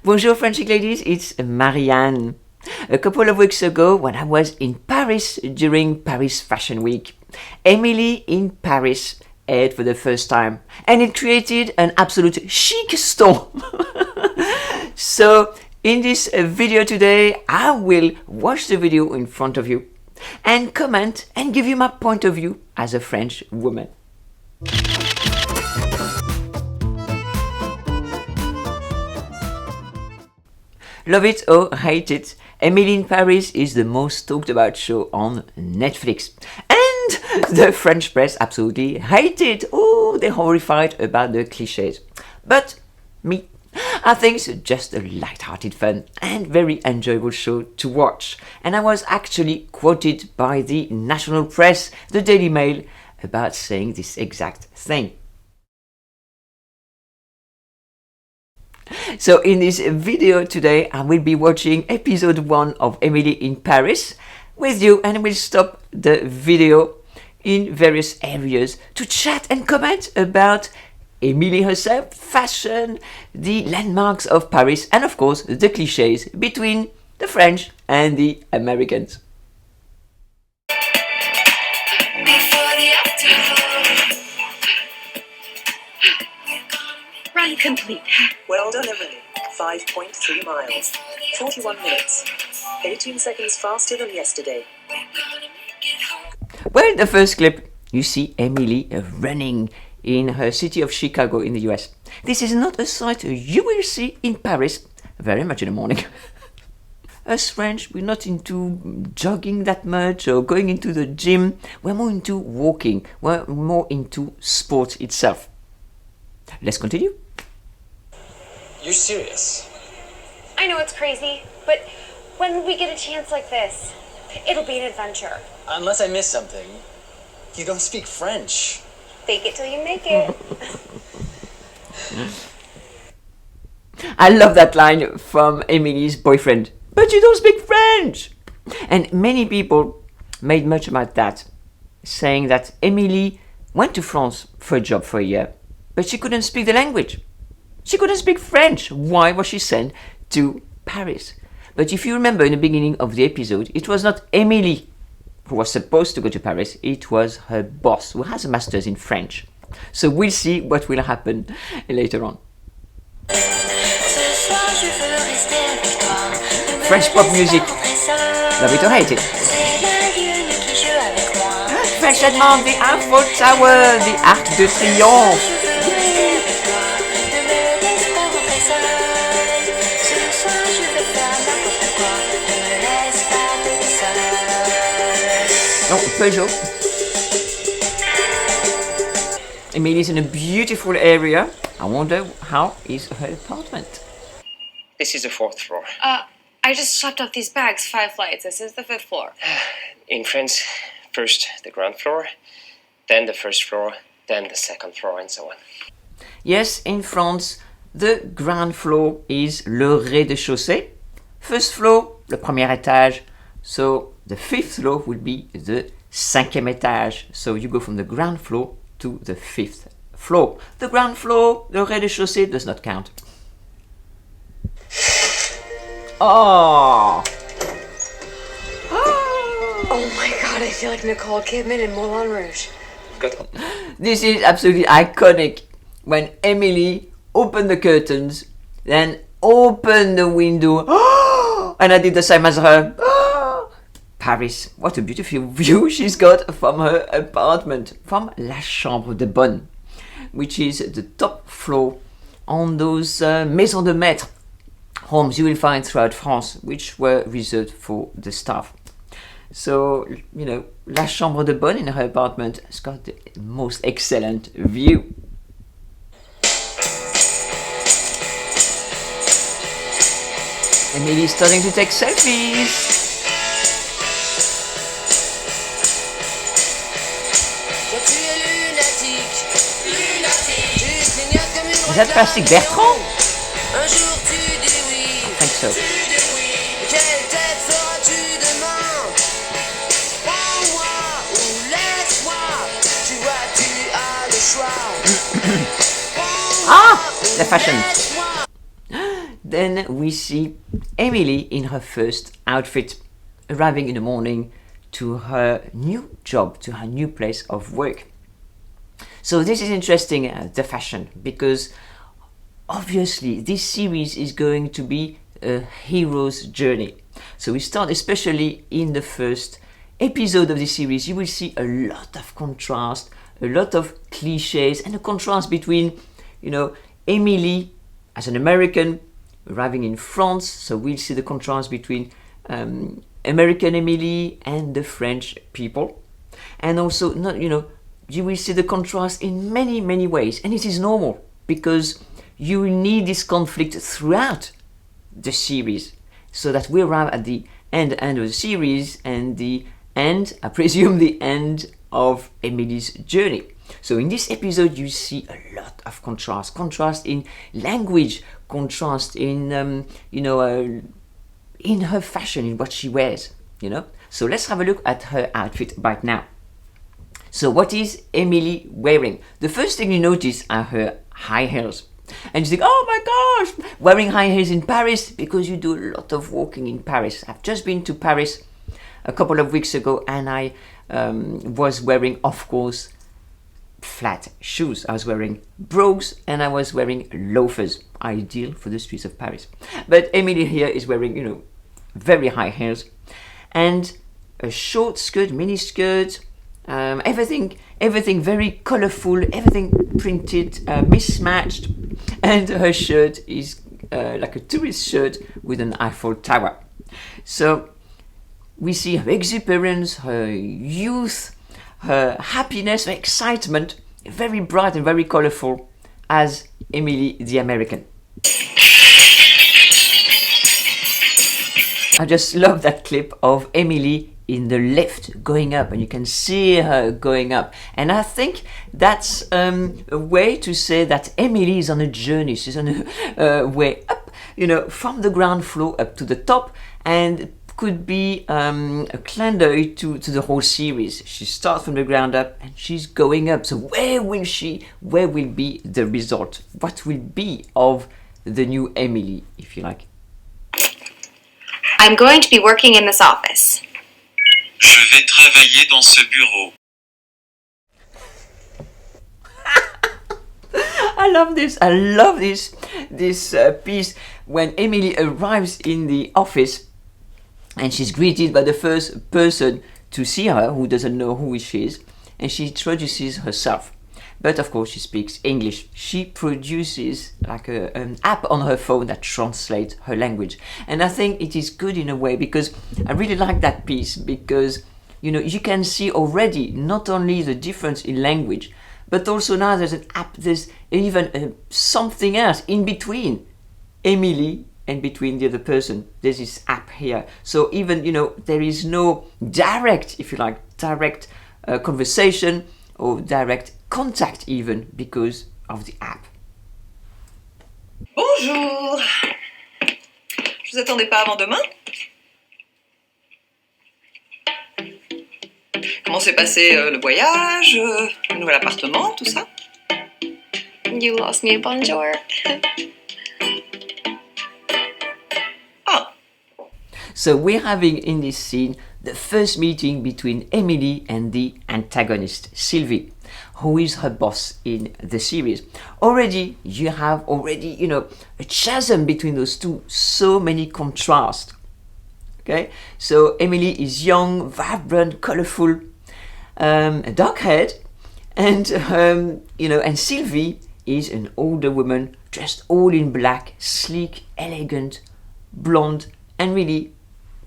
Bonjour French ladies, it's Marianne. A couple of weeks ago, when I was in Paris during Paris Fashion Week, Emily in Paris aired for the first time, and it created an absolute chic storm. So, in this video today, I will watch the video in front of you and comment and give you my point of view as a French woman. Love it or hate it, Emily in Paris is the most talked about show on Netflix. And the French press absolutely hate it. Oh, they're horrified about the clichés. But me, I think it's just a light-hearted fun and very enjoyable show to watch. And I was actually quoted by the national press, the Daily Mail, about saying this exact thing. So in this video today, I will be watching episode 1 of Emily in Paris with you, and we'll stop the video in various areas to chat and comment about Emily herself, fashion, the landmarks of Paris, and of course the clichés between the French and the Americans. Run complete. Well done, Emily. 5.3 miles. 41 minutes. 18 seconds faster than yesterday. Well, in the first clip, you see Emily running in her city of Chicago in the US. This is not a sight you will see in Paris very much in the morning. Us French, we're not into jogging that much or going into the gym. We're more into walking. We're more into sport itself. Let's continue. You're serious? I know it's crazy, but when would we get a chance like this? It'll be an adventure. Unless I miss something. You don't speak French. Fake it till you make it. I love that line from Emily's boyfriend. But you don't speak French! And many people made much about that, saying that Emily went to France for a job for a year, but she couldn't speak the language. She couldn't speak French. Why was she sent to Paris? But if you remember in the beginning of the episode, it was not Emily who was supposed to go to Paris, it was her boss who has a master's in French. So we'll see what will happen later on. French pop music. Love it or hate it. French demande the Eiffel Tower, the Arc de Triomphe. Oh, Peugeot. Emily's in a beautiful area. I wonder how is her apartment. This is the 4th floor. I just slept off these bags 5 flights. This is the 5th floor. In France, first the ground floor, then the 1st floor, then the 2nd floor, and so on. Yes, in France, the ground floor is le rez-de-chaussée. First floor, le premier étage. So the 5th floor will be the 5e étage. So you go from the ground floor to the 5th floor. The ground floor, le rez-de-chaussée does not count. Oh! Oh my god, I feel like Nicole Kidman in Moulin Rouge. This is absolutely iconic when Emily opened the curtains, then opened the window, and I did the same as her. Paris, what a beautiful view she's got from her apartment, from La Chambre de Bonne, which is the top floor on those maisons de maître homes you will find throughout France, which were reserved for the staff. So, you know, La Chambre de Bonne in her apartment has got the most excellent view. Emily's starting to take selfies. Is that Plastic Bertrand? I think so. Ah, the fashion. Then we see Emily in her first outfit, arriving in the morning to her new job, to her new place of work. So this is interesting, the fashion, because obviously this series is going to be a hero's journey. So we start especially in the first episode of this series. You will see a lot of contrast, a lot of cliches, and a contrast between, Emily as an American arriving in France. So we'll see the contrast between American Emily and the French people, and also you will see the contrast in many, many ways, and it is normal because you will need this conflict throughout the series, so that we arrive at the end of the series and the end, I presume, the end of Emily's journey. So in this episode, you see a lot of contrast in language, contrast in in her fashion, in what she wears. So let's have a look at her outfit right now. So what is Emily wearing? The first thing you notice are her high heels. And you think, oh my gosh, wearing high heels in Paris, because you do a lot of walking in Paris. I've just been to Paris a couple of weeks ago, and I was wearing, of course, flat shoes. I was wearing brogues and I was wearing loafers, ideal for the streets of Paris. But Emily here is wearing, very high heels and a short skirt, mini skirt, everything very colorful, everything printed, mismatched, and her shirt is like a tourist shirt with an Eiffel Tower. So we see her exuberance, her youth, her happiness, her excitement, very bright and very colorful as Emily the American. I just love that clip of Emily in the lift going up, and you can see her going up, and I think that's a way to say that Emily is on a journey. She's on a way up, from the ground floor up to the top, and could be a candle to the whole series. She starts from the ground up and she's going up. So where will be the result? What will be of the new Emily, if you like? I'm going to be working in this office. Je vais travailler dans ce bureau. I love this piece when Emily arrives in the office and she's greeted by the first person to see her, who doesn't know who she is, and she introduces herself. But of course she speaks English. She produces like an app on her phone that translates her language. And I think it is good in a way, because I really like that piece, because you can see already not only the difference in language, but also now there's an app, there's even something else in between Emily and between the other person. There's this app here. So even, there is no direct, if you like, conversation or direct contact even, because of the app. Bonjour. Je vous attendais pas avant demain? Comment s'est passé le voyage, le nouvel appartement, tout ça? You lost me a bonjour. So we're having in this scene the first meeting between Emily and the antagonist, Sylvie, who is her boss in the series. Already, you have a chasm between those two, so many contrasts. Okay, so Emily is young, vibrant, colorful, dark-haired, and and Sylvie is an older woman, dressed all in black, sleek, elegant, blonde, and really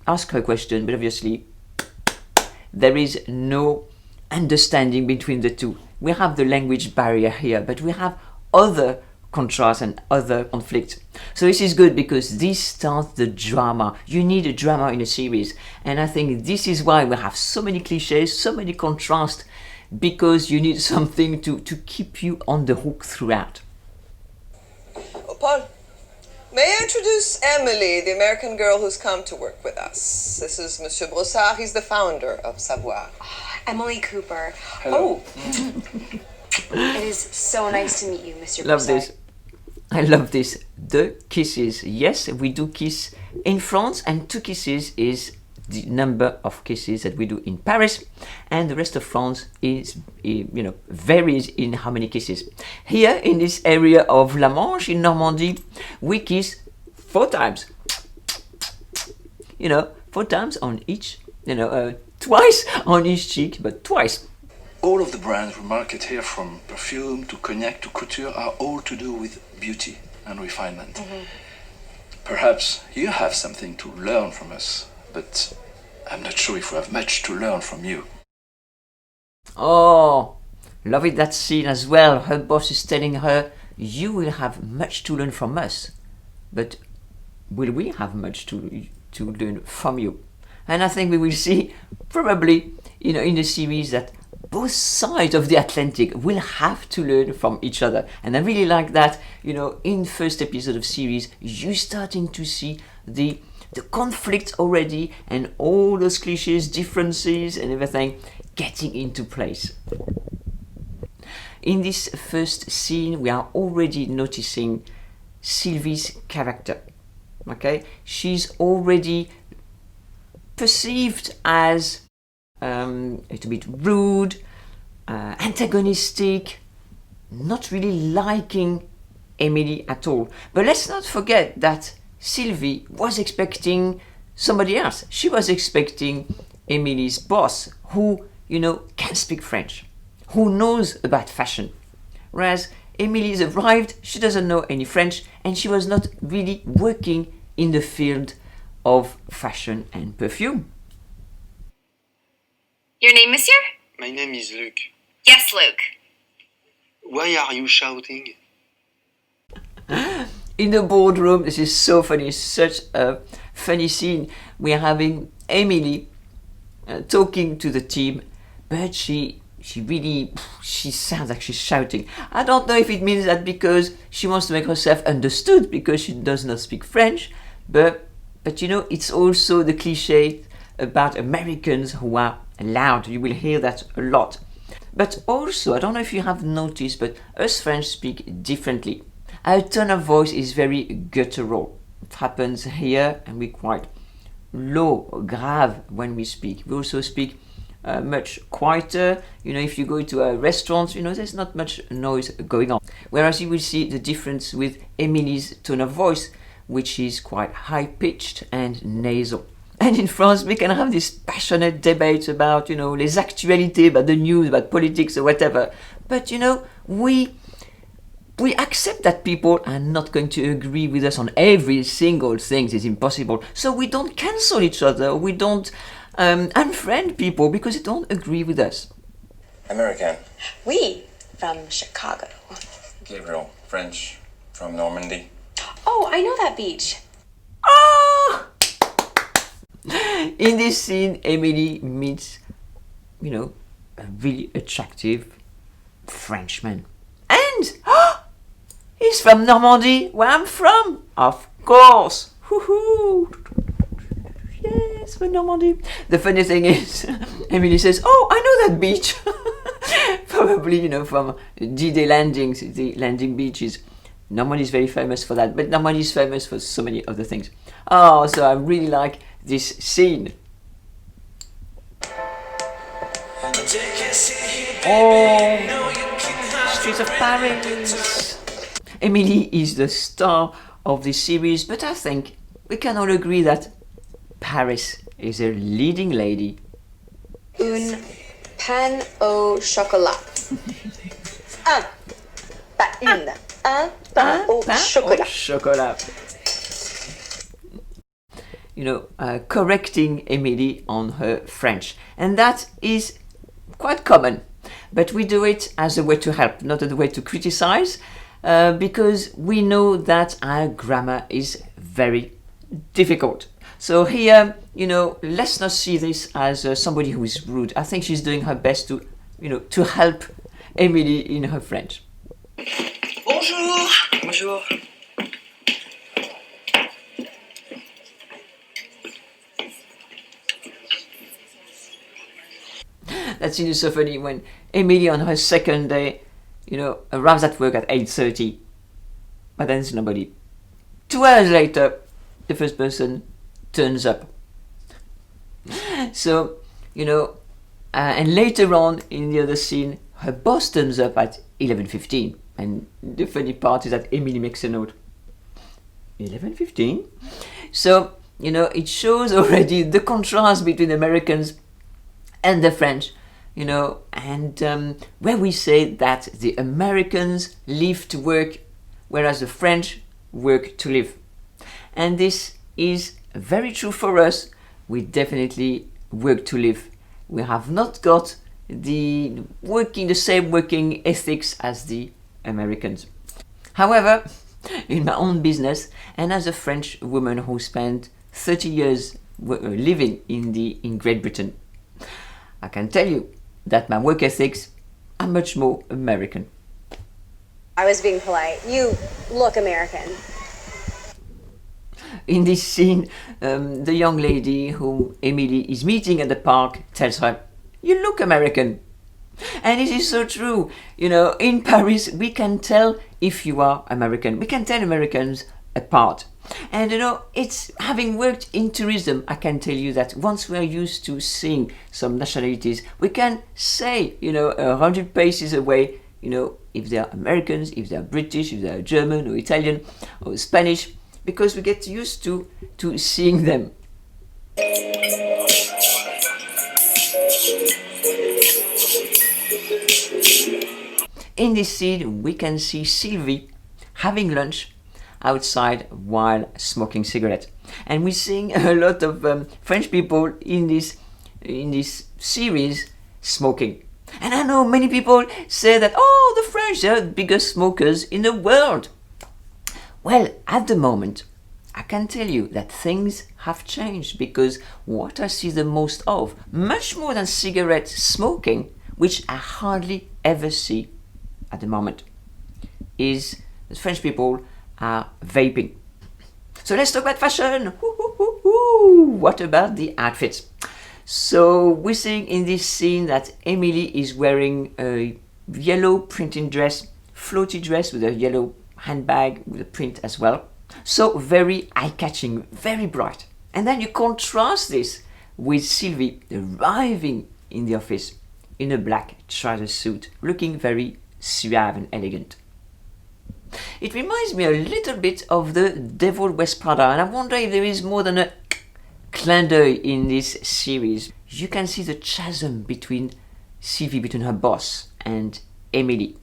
ask her a question, but obviously there is no understanding between the two. We have the language barrier here, but we have other contrasts and other conflicts. So this is good because this starts the drama. You need a drama in a series, and I think this is why we have so many cliches, so many contrasts, because you need something to keep you on the hook throughout. Oh, Paul, may I introduce Emily, the American girl who's come to work with us. This is Monsieur Brossard. He's the founder of Savoir. Emily Cooper. Hello. Oh. It is so nice to meet you, Mr. Love Brossard. this. I love this. The kisses. Yes, we do kiss in France, and 2 kisses is the number of kisses that we do in Paris, and the rest of France is, varies in how many kisses. Here in this area of La Manche in Normandy, we kiss 4 times. 4 times on each, twice on each cheek, but twice. All of the brands we market here, from perfume to cognac to couture, are all to do with beauty and refinement. Mm-hmm. Perhaps you have something to learn from us, but I'm not sure if we have much to learn from you. Oh, love it, that scene as well. Her boss is telling her, you will have much to learn from us, but will we have much to learn from you? And I think we will see probably, in the series that both sides of the Atlantic will have to learn from each other. And I really like that, in first episode of series, you starting to see the conflict already, and all those cliches, differences and everything getting into place. In this first scene, we are already noticing Sylvie's character. Okay, she's already perceived as a little bit rude, antagonistic, not really liking Emily at all. But let's not forget that Sylvie was expecting somebody else. She was expecting Emily's boss, who, can speak French, who knows about fashion. Whereas Emily's arrived, she doesn't know any French, and she was not really working in the field of fashion and perfume. Your name, monsieur? My name is Luke. Yes, Luke. Why are you shouting? In the boardroom, this is so funny, it's such a funny scene. We are having Emily talking to the team, but she sounds like she's shouting. I don't know if it means that because she wants to make herself understood because she does not speak French, but it's also the cliche about Americans who are loud. You will hear that a lot. But also, I don't know if you have noticed, but us French speak differently. Our tone of voice is very guttural. It happens here, and we're quite low, grave when we speak. We also speak much quieter. If you go to a restaurant, there's not much noise going on. Whereas you will see the difference with Emily's tone of voice, which is quite high-pitched and nasal. And in France, we can have this passionate debate about, les actualités, about the news, about politics or whatever. But, we accept that people are not going to agree with us on every single thing. It's impossible. So we don't cancel each other. We don't unfriend people because they don't agree with us. American. We from Chicago. Gabriel. French. From Normandy. Oh, I know that beach. Ah! In this scene, Emily meets, a really attractive Frenchman. And he's from Normandy, where I'm from. Of course. Woohoo! Yes, from Normandy. The funny thing is, Emily says, oh, I know that beach. Probably, from D-Day landings, the landing beaches. Normandy is very famous for that, but Normandy is famous for so many other things. Oh, so I really like this scene. Oh, Streets of Paris. Emily is the star of this series, but I think we can all agree that Paris is a leading lady. Un pain au chocolat. Un, pas une. Un pain au chocolat. Correcting Emily on her French. And that is quite common. But we do it as a way to help, not as a way to criticize, because we know that our grammar is very difficult. So here, let's not see this as somebody who is rude. I think she's doing her best to help Emily in her French. Bonjour. Bonjour. That scene is so funny when Emily on her second day, arrives at work at 8:30. but then it's nobody. 2 hours later, the first person turns up. So, and later on in the other scene, her boss turns up at 11:15. And the funny part is that Emily makes a note. 11:15? So, it shows already the contrast between Americans and the French, and where we say that the Americans live to work, whereas the French work to live. And this is very true for us. We definitely work to live. We have not got the same working ethics as the Americans. However, in my own business, and as a French woman who spent 30 years living in Great Britain, I can tell you that my work ethics are much more American. I was being polite. You look American. In this scene, the young lady whom Emily is meeting at the park tells her, "You look American." And it is so true. In Paris, we can tell if you are American. We can tell Americans apart. And it's having worked in tourism, I can tell you that once we are used to seeing some nationalities, we can say, 100 paces away, if they are Americans, if they are British, if they are German or Italian or Spanish, because we get used to seeing them. In this scene, we can see Sylvie having lunch outside while smoking cigarettes, and we're seeing a lot of French people in this series smoking. And I know many people say that, the French are the biggest smokers in the world. Well, at the moment, I can tell you that things have changed, because what I see the most of, much more than cigarette smoking, which I hardly ever see at the moment, is that French people are vaping. So let's talk about fashion. What about the outfits? So we're seeing in this scene that Emily is wearing a yellow printing dress, floaty dress with a yellow handbag with a print as well. So very eye-catching, very bright. And then you contrast this with Sylvie arriving in the office in a black trouser suit, looking very suave and elegant. It reminds me a little bit of the Devil Wears Prada, and I wonder if there is more than a clin d'oeil in this series. You can see the chasm between Sylvie, between her boss, and Emily.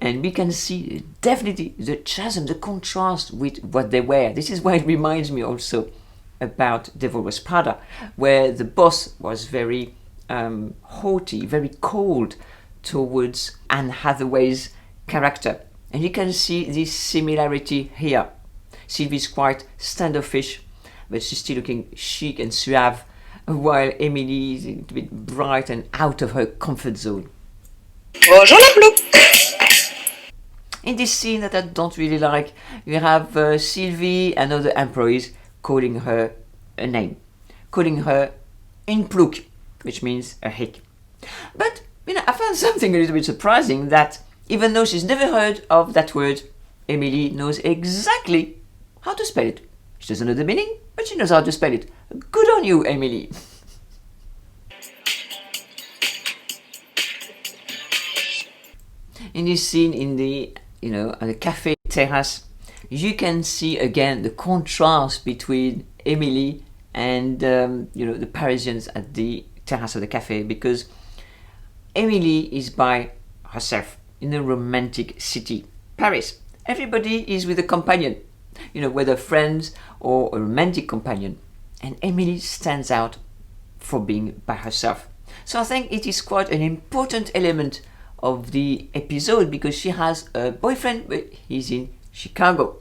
And we can see definitely the chasm, the contrast with what they wear. This is why it reminds me also about Devil Wears Prada, where the boss was very haughty, very cold towards Anne Hathaway's character. And you can see this similarity here. Sylvie's quite standoffish, but she's still looking chic and suave, while Emily is a little bit bright and out of her comfort zone. Bonjour la Pluck. In this scene that I don't really like, you have Sylvie and other employees calling her a name, calling her une Pluck, which means a hick. But I found something a little bit surprising, that even though she's never heard of that word, Emily knows exactly how to spell it. She doesn't know the meaning, but she knows how to spell it. Good on you, Emily. In this scene in the cafe Terrace, you can see again the contrast between Emily and the Parisians at the terrace of the cafe, because Emily is by herself in a romantic city, Paris. Everybody is with a companion, whether friends or a romantic companion, and Emily stands out for being by herself. So I think it is quite an important element of the episode, because she has a boyfriend, but he's in Chicago,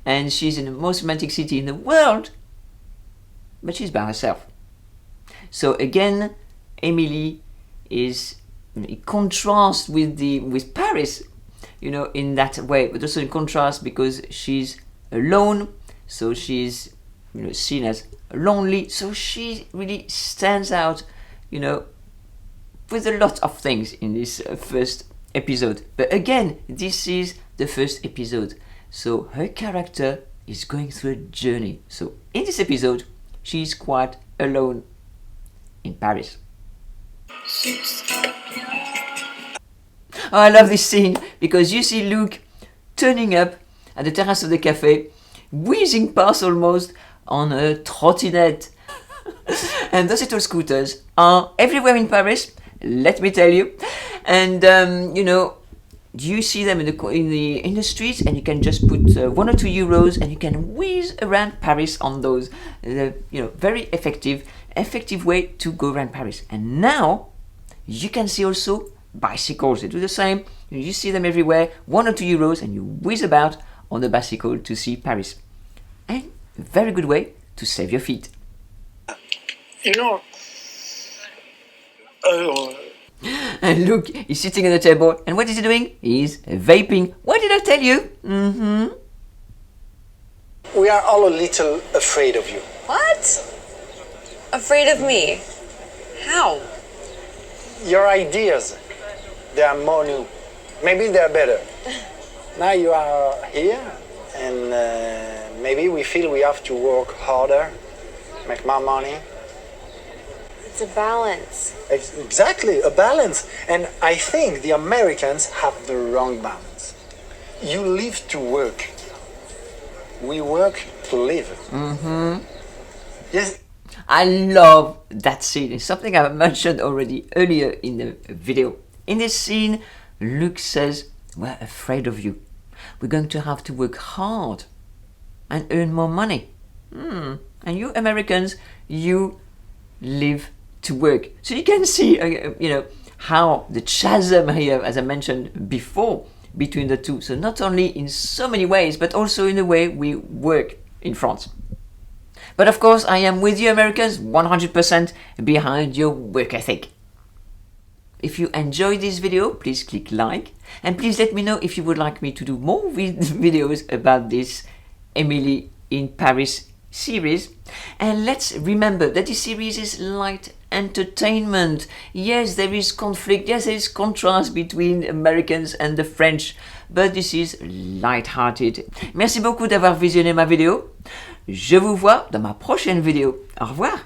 and she's in the most romantic city in the world, but she's by herself. So again, Emily is in contrast with Paris, in that way, but also in contrast because she's alone, so she's seen as lonely, so she really stands out, with a lot of things in this first episode. But again, this is the first episode. So her character is going through a journey. So in this episode, she's quite alone in Paris. Oh, I love this scene because you see Luke turning up at the terrace of the cafe, whizzing past almost on a trottinette. And those little scooters are everywhere in Paris, let me tell you. And you know, you see them in the streets, and you can just put 1 or 2 euros, and you can whiz around Paris on those. You know, very effective way to go around Paris. And now you can see also bicycles. They do the same. You see them everywhere. 1 or 2 euros, and you whiz about on the bicycle to see Paris. And a very good way to save your feet. You know, And look, he's sitting at the table, and what is he doing? He's vaping. What did I tell you? We are all a little afraid of you. What? Afraid of me? How? Your ideas, they are more new. Maybe they're better. Now you are here, and maybe we feel we have to work harder, make more money. It's a balance. Exactly, a balance. And I think the Americans have the wrong balance. You live to work. We work to live. Yes. I love that scene. It's something I mentioned already earlier in the video. In this scene, Luke says, we're afraid of you. We're going to have to work hard and earn more money. And you Americans, you live to work. So you can see, you know, how the chasm here, as I mentioned before, between the two. So not only in so many ways, but also in the way we work in France. But of course, I am with you Americans, 100% behind your work ethic. If you enjoyed this video, please click like, and please let me know if you would like me to do more videos about this Emily in Paris series. And let's remember that this series is light entertainment. Yes, there is conflict, yes, there is contrast between Americans and the French, but this is light-hearted. Merci beaucoup d'avoir visionné ma vidéo. Je vous vois dans ma prochaine vidéo. Au revoir.